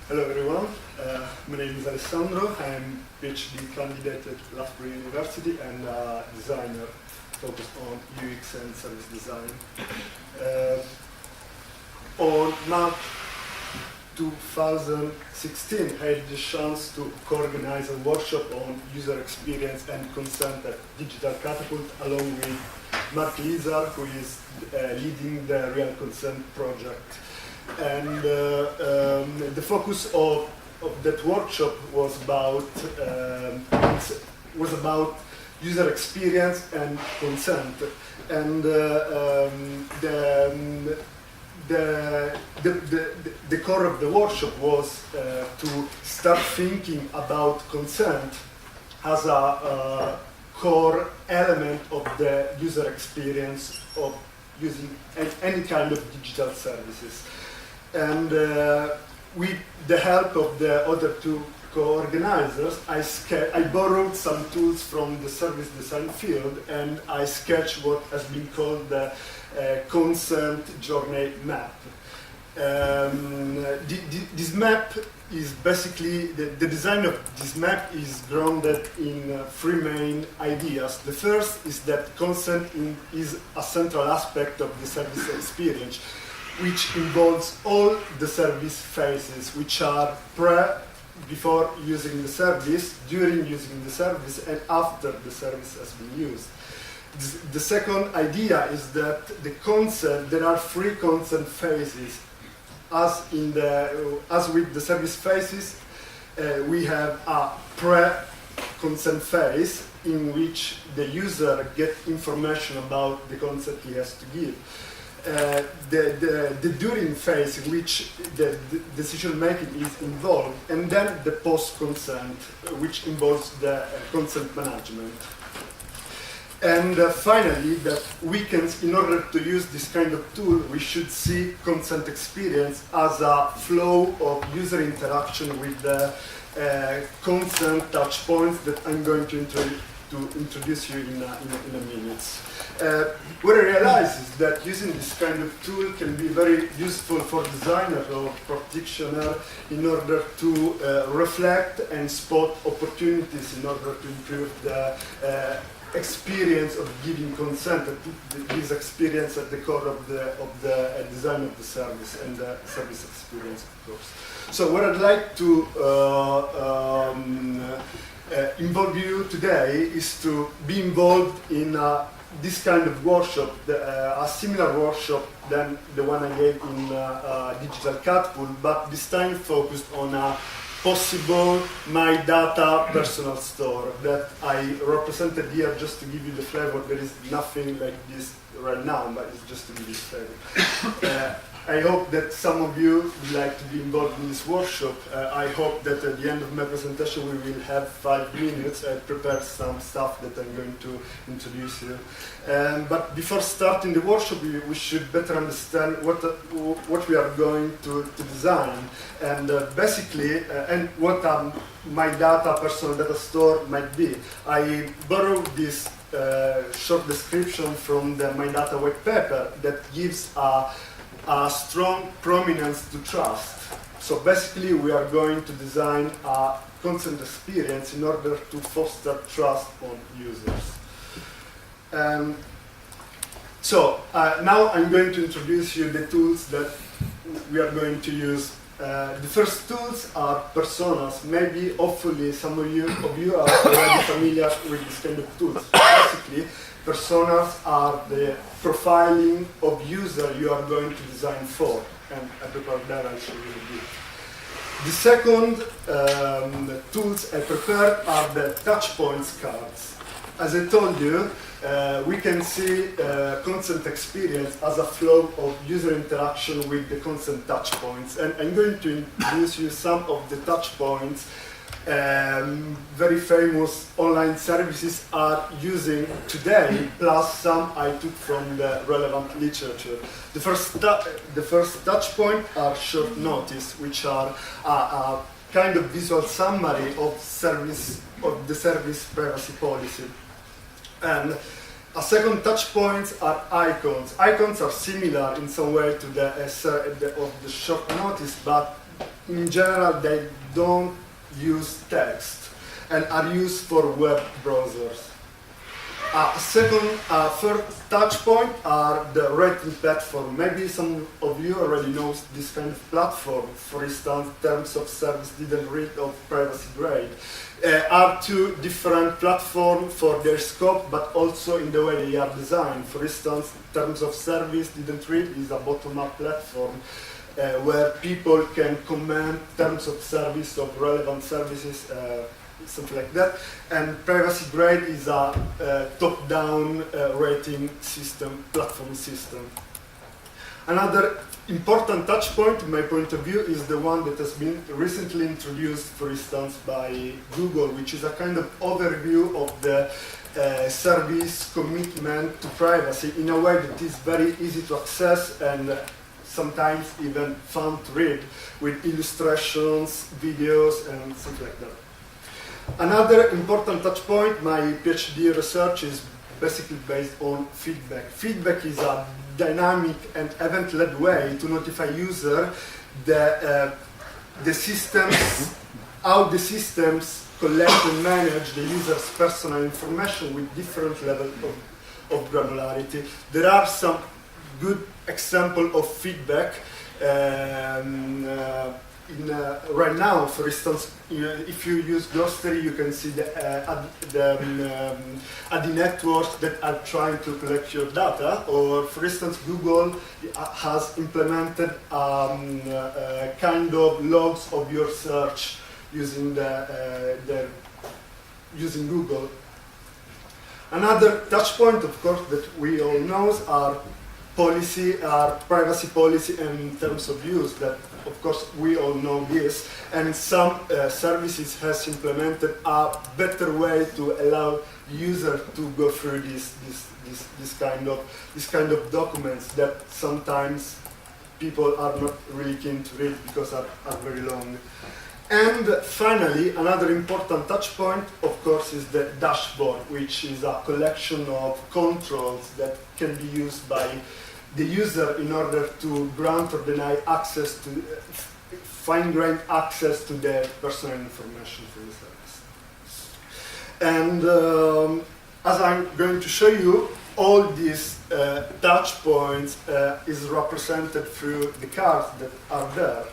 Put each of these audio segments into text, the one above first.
Hello everyone, my name is Alessandro. I'm PhD candidate at Loughborough University and designer focused on UX and service design. On March 2016, I had the chance to co-organize a workshop on user experience and consent at Digital Catapult along with Mark Lizar, who is leading the Real Consent project. And the focus of that workshop was about user experience and consent. And the core of the workshop was to start thinking about consent as a core element of the user experience of using any kind of digital services. And with the help of the other two co-organizers, I borrowed some tools from the service design field, and I sketched what has been called the consent journey map. This map is basically, the design of this map is grounded in three main ideas. The first is that consent is a central aspect of the service experience, which involves all the service phases, which are before using the service, during using the service, and after the service has been used. The second idea is that there are three consent phases. As with the service phases, we have a pre-consent phase in which the user gets information about the consent he has to give. The during phase in which the decision making is involved, and then the post-consent, which involves the consent management. And finally, that in order to use this kind of tool, we should see consent experience as a flow of user interaction with the consent touch points that I'm going to introduce you in a minute. What I realized is that using this kind of tool can be very useful for designers or practitioners in order to reflect and spot opportunities in order to improve the experience of giving consent, and put this experience at the core of the design of the service and the service experience, of course. So what I'd like to involve you today is to be involved in this kind of workshop, a similar workshop than the one I gave in Digital Catapult, but this time focused on a possible My Data personal store that I represented here just to give you the flavor. There is nothing like this right now, but it's just to give you the flavor. I hope that some of you would like to be involved in this workshop. I hope that at the end of my presentation we will have 5 minutes. I prepared some stuff that I'm going to introduce you. But before starting the workshop, we should better understand what we are going to design, and basically, and what My Data personal data store might be. I borrowed this short description from the My Data white paper that gives a strong prominence to trust. So basically, we are going to design a consent experience in order to foster trust on users. Now I'm going to introduce you the tools that we are going to use. The first tools are personas. Maybe, hopefully, some of you are already familiar with this kind of tools. Basically, personas are the profiling of user you are going to design for, and I prepared that. I'll show you a bit. The second tools I prepared are the touch points cards. As I told you, we can see consent experience as a flow of user interaction with the consent touch points, and I'm going to introduce you some of the touch points very famous online services are using today, plus some I took from the relevant literature. The first touch point are short notice, which are a kind of visual summary of the service privacy policy. And a second touch points are icons. Icons are similar in some way to the short notice, but in general, they don't use text and are used for web browsers. Third touch point are the rating platform. Maybe some of you already know this kind of platform. For instance, terms of service didn't read of privacy grade. Are two different platforms for their scope, but also in the way they are designed. For instance, terms of service didn't read is a bottom-up platform where people can comment terms of service of relevant services, something like that. And privacy grade is a top-down rating system, platform system. Another important touch point, in my point of view, is the one that has been recently introduced, for instance, by Google, which is a kind of overview of the service commitment to privacy in a way that is very easy to access and sometimes even fun to read, with illustrations, videos, and things like that. Another important touch point, my PhD research is basically based on feedback. Feedback is a dynamic and event-led way to notify user the systems, how the systems collect and manage the user's personal information with different levels of granularity. There are some good examples of feedback right now. For instance, if you use glossary, you can see the AD networks that are trying to collect your data. Or, for instance, Google has implemented kind of logs of your search using using Google. Another touch point, of course, that we all know are privacy policy and terms of use. That, of course, we all know this, and some services has implemented a better way to allow user to go through this kind of documents that sometimes people are not really keen to read because are very long. And finally, another important touch point, of course, is the dashboard, which is a collection of controls that can be used by the user in order to grant or deny access to, fine-grained access to their personal information for the service. And as I'm going to show you, all these touch points is represented through the cards that are there.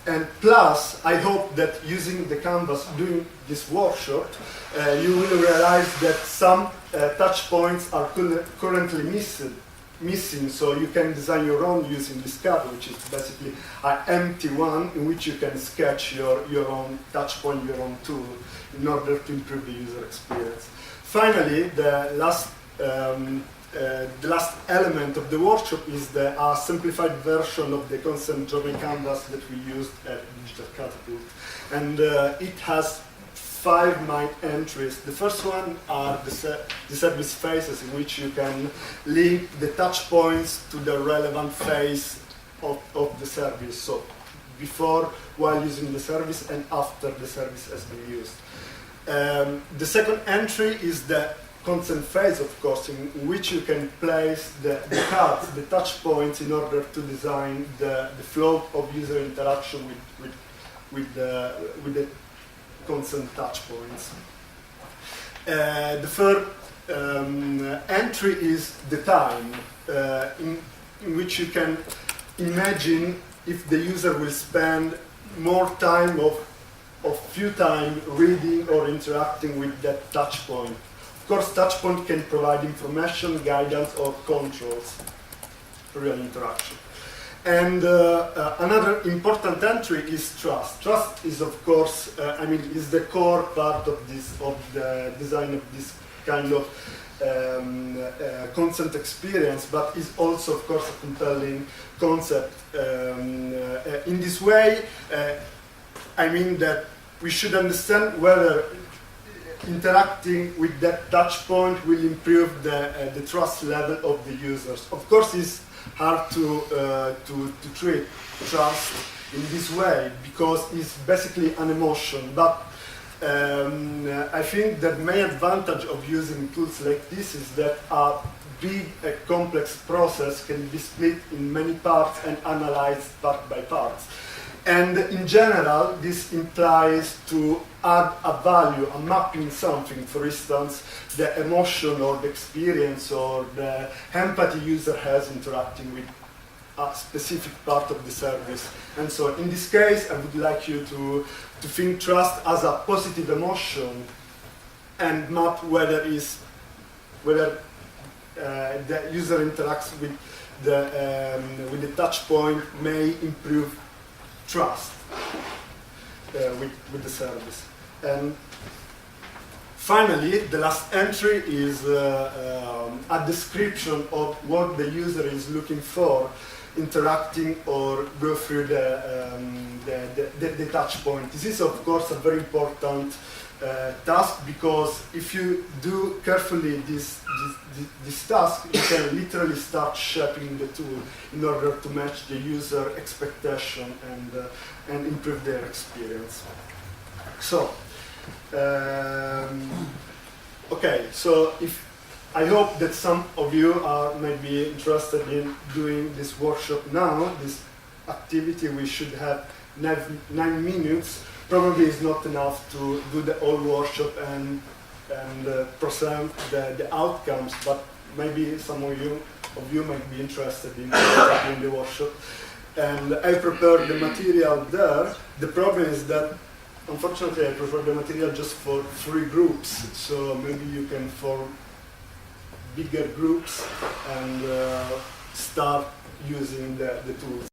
And plus, I hope that using the canvas during this workshop, you will realize that some touch points are currently missing, so you can design your own using this card, which is basically an empty one in which you can sketch your own touch point, your own tool, in order to improve the user experience. Finally, the last element of the workshop is the simplified version of the consent journey canvas that we used at Digital Catapult. And it has 5 main entries. The first one are the service phases, in which you can link the touch points to the relevant phase of the service. So before, while using the service, and after the service has been used. The second entry is the consent phase, of course, in which you can place the cards, the touch points, in order to design the flow of user interaction with the consent touch points. The third entry is the time, in which you can imagine if the user will spend more time of few time reading or interacting with that touch point. Of course, touch point can provide information, guidance, or controls for real interaction. And another important entry is trust. Trust is, of course, is the core part of the design of this kind of consent experience, but is also, of course, a compelling concept. In this way, that we should understand whether interacting with that touch point will improve the trust level of the users. Of course, it's hard to treat trust in this way because it's basically an emotion. But I think that the main advantage of using tools like this is that a big, complex process can be split in many parts and analyzed part by part. And in general, this implies to add a value, a mapping something, for instance, the emotion or the experience or the empathy user has interacting with a specific part of the service. And so in this case, I would like you to think trust as a positive emotion and map whether the user interacts with the touch point may improve trust with the service. And finally, the last entry is a description of what the user is looking for, interacting or go through the touch point. This is, of course, a very important task, because if you do carefully this task, you can literally start shaping the tool in order to match the user expectation and improve their experience. So, okay, so I hope that some of you are maybe interested in doing this workshop now. This activity, we should have 9 minutes. Probably is not enough to do the whole workshop and present the outcomes, but maybe some of you might be interested in doing the workshop. And I prepared the material there. The problem is that, unfortunately, I prepared the material just for 3 groups, so maybe you can form bigger groups and start using the tools.